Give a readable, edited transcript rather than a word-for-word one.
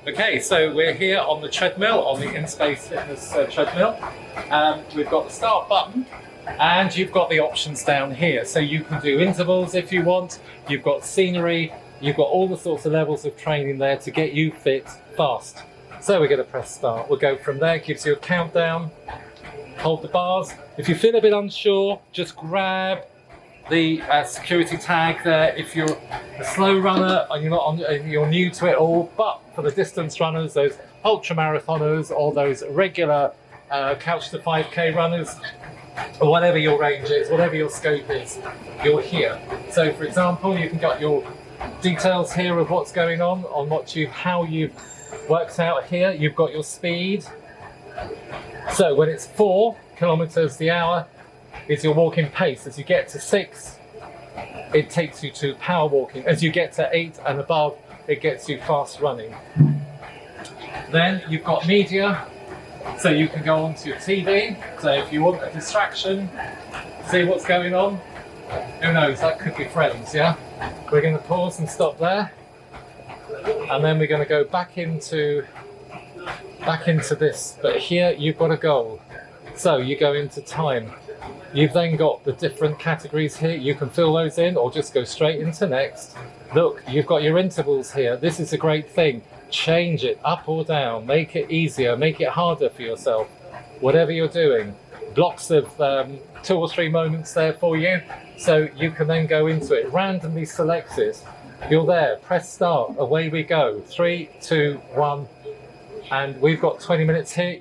Okay, so we're here on the treadmill, on the Inspace Fitness treadmill. We've got the start button and you've got the options down here. So you can do intervals if you want, you've got scenery, you've got all the sorts of levels of training there to get you fit fast. So we're going to press start. We'll go from there, it gives you a countdown, hold the bars. If you feel a bit unsure, just grab the security tag there. If you're a slow runner and you're new to it all, but for the distance runners, those ultra marathoners or those regular couch to 5k runners, or whatever your range is, whatever your scope is, you're here. So for example, you can get your details here of what's going on how you've worked out here. You've got your speed. So when it's 4 kilometers the hour, is your walking pace. As you get to 6, it takes you to power walking. As you get to 8 and above, it gets you fast running. Then you've got media, so you can go onto your TV. So if you want a distraction, see what's going on. Who knows, that could be friends, yeah? We're going to pause and stop there. And then we're going to go back into this. But here you've got a goal. So you go into time. You've then got the different categories here. You can fill those in or just go straight into next. Look, you've got your intervals here. This is a great thing. Change it up or down. Make it easier. Make it harder for yourself. Whatever you're doing. Blocks of 2 or 3 moments there for you. So you can then go into it. Randomly select it. You're there. Press start. Away we go. 3, 2, 1. And we've got 20 minutes here.